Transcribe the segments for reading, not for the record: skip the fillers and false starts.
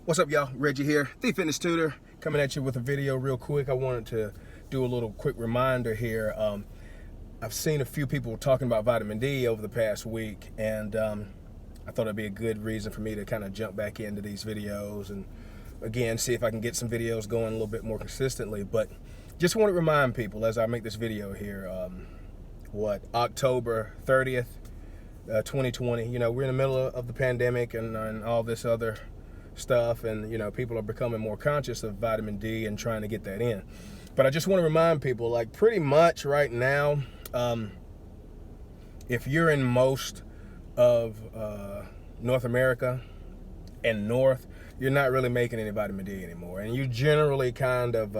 What's up, y'all? Reggie here, the Fitness Tutor, coming at you with a video real quick. I wanted to do a little quick reminder here. I've seen a few people talking about vitamin D over the past week, and I thought it'd be a good reason for me to kind of jump back into these videos and again see if I can get some videos going a little bit more consistently. But just want to remind people as I make this video here, October 30th, 2020. You know, we're in the middle of the pandemic and all this other stuff, and you know, people are becoming more conscious of vitamin D and trying to get that in. But I just want to remind people, like, pretty much right now, if you're in most of North America and North, you're not really making any vitamin D anymore, and you generally kind of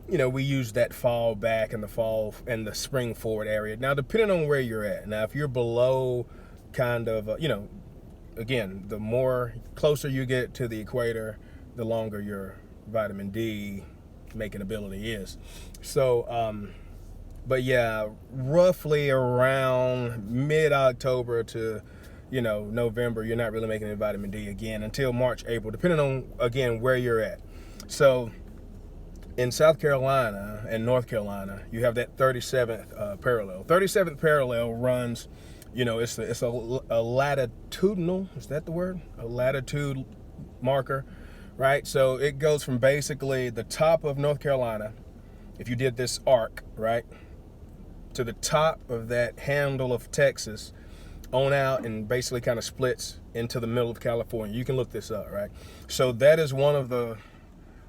you know, we use that fall back in the fall and the spring forward area. Now, depending on where you're at. Now, if you're below kind of, you know, again, the more closer you get to the equator, the longer your vitamin D making ability is. So, but yeah, roughly around mid-October to, you know, November, you're not really making any vitamin D again until March, April, depending on, again, where you're at. So in South Carolina and North Carolina, you have that 37th parallel. 37th parallel runs, you know, it's a latitudinal, is that the word? A latitude marker, right? So it goes from basically the top of North Carolina, if you did this arc, right, to the top of that handle of Texas, on out, and basically kind of splits into the middle of California. You can look this up, right? So that is one of the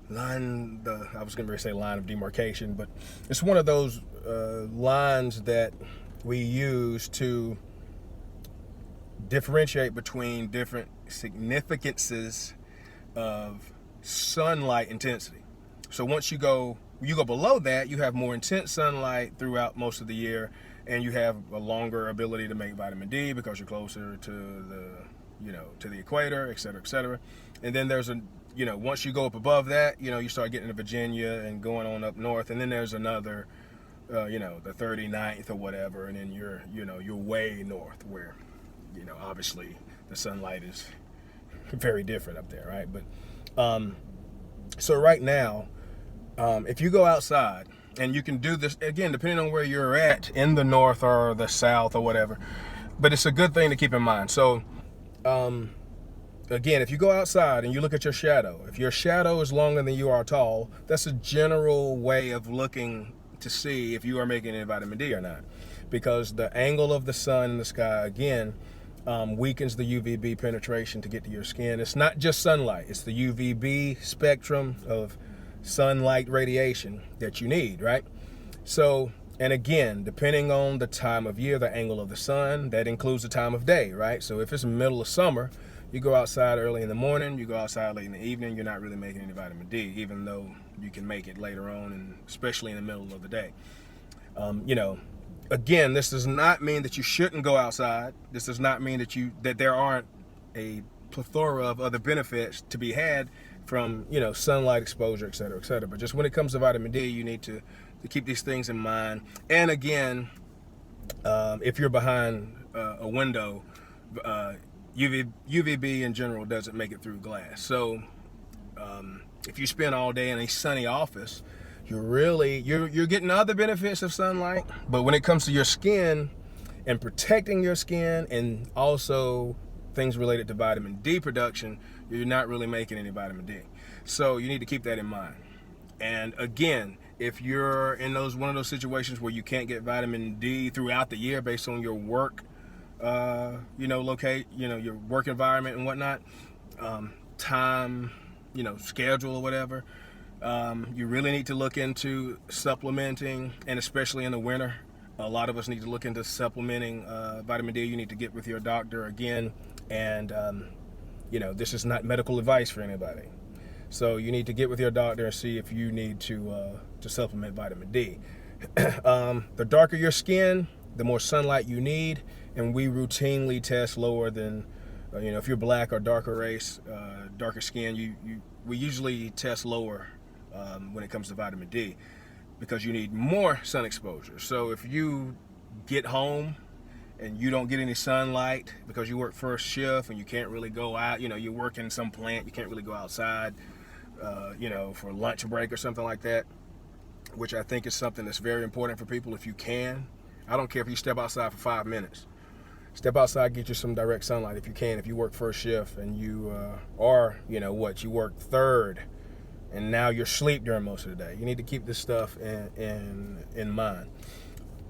I was going to say line of demarcation, but it's one of those lines that we use to differentiate between different significances of sunlight intensity. So once you go below that, you have more intense sunlight throughout most of the year, and you have a longer ability to make vitamin D because you're closer to the, you know, to the equator, et cetera, et cetera. And then there's a, you know, once you go up above that, you know, you start getting to Virginia and going on up north, and then there's another, you know, the 39th or whatever, and then you're way north where, you know, obviously the sunlight is very different up there, right? But so right now, if you go outside, and you can do this, again, depending on where you're at, in the north or the south or whatever, but it's a good thing to keep in mind. So again, if you go outside and you look at your shadow, if your shadow is longer than you are tall, that's a general way of looking to see if you are making any vitamin D or not, because the angle of the sun in the sky, again, weakens the UVB penetration to get to your skin. It's not just sunlight, it's the UVB spectrum of sunlight radiation that you need, right? So, and again, depending on the time of year, the angle of the sun, that includes the time of day, right? So if it's the middle of summer, you go outside early in the morning, you go outside late in the evening, you're not really making any vitamin D, even though you can make it later on, and especially in the middle of the day. You know, again, this does not mean that you shouldn't go outside. This does not mean that there aren't a plethora of other benefits to be had from, you know, sunlight exposure, et cetera, et cetera. But just when it comes to vitamin D, you need to keep these things in mind. And again, if you're behind a window, UVB in general doesn't make it through glass. So if you spend all day in a sunny office, you're getting other benefits of sunlight. But when it comes to your skin and protecting your skin, and also things related to vitamin D production, you're not really making any vitamin D. So you need to keep that in mind. And again, if you're in one of those situations where you can't get vitamin D throughout the year based on your work, you know, your work environment and whatnot, time, you know, schedule or whatever, you really need to look into supplementing, and especially in the winter, a lot of us need to look into supplementing vitamin D. You need to get with your doctor again, and you know, this is not medical advice for anybody. So you need to get with your doctor and see if you need to supplement vitamin D. The darker your skin, the more sunlight you need, and we routinely test lower than, you know, if you're black or darker race, darker skin, we usually test lower when it comes to vitamin D, because you need more sun exposure. So if you get home and you don't get any sunlight because you work first shift and you can't really go out, you know, you work in some plant, you can't really go outside, you know, for lunch break or something like that, which I think is something that's very important for people if you can. I don't care if you step outside for 5 minutes. Step outside, get you some direct sunlight if you can. If you work first shift and you are, you know what, you work third and now you're asleep during most of the day. You need to keep this stuff in mind.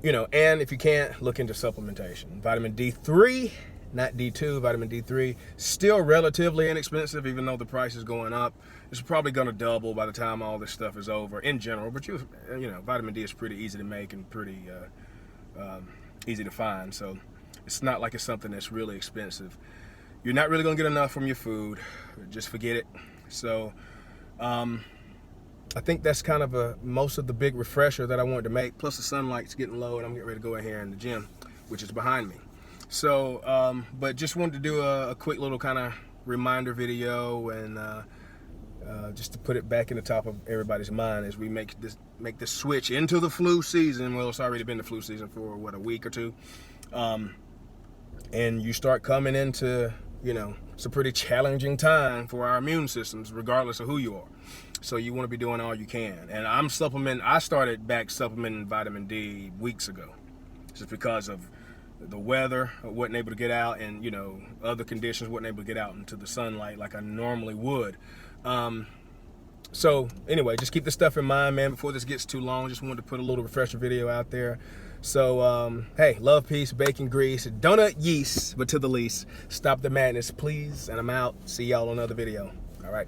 You know, and if you can't, look into supplementation. Vitamin D3, not D2, vitamin D3, still relatively inexpensive, even though the price is going up. It's probably going to double by the time all this stuff is over in general, but you know, vitamin D is pretty easy to make and pretty easy to find, so it's not like it's something that's really expensive. You're not really going to get enough from your food. Just forget it. So I think that's kind of most of the big refresher that I wanted to make. Plus the sunlight's getting low and I'm getting ready to go in here in the gym, which is behind me. So, but just wanted to do a quick little kind of reminder video and just to put it back in the top of everybody's mind as we make this switch into the flu season. Well, it's already been the flu season for what, a week or two. And you start coming into, you know, it's a pretty challenging time for our immune systems, regardless of who you are. So you want to be doing all you can. And I started back supplementing vitamin D weeks ago, just because of the weather. I wasn't able to get out, and, you know, other conditions, wasn't able to get out into the sunlight like I normally would. So anyway, just keep this stuff in mind, man. Before this gets too long, just wanted to put a little refresher video out there. So, hey, love, peace, bacon, grease, donut yeast, but to the least, stop the madness, please. And I'm out. See y'all on another video. All right.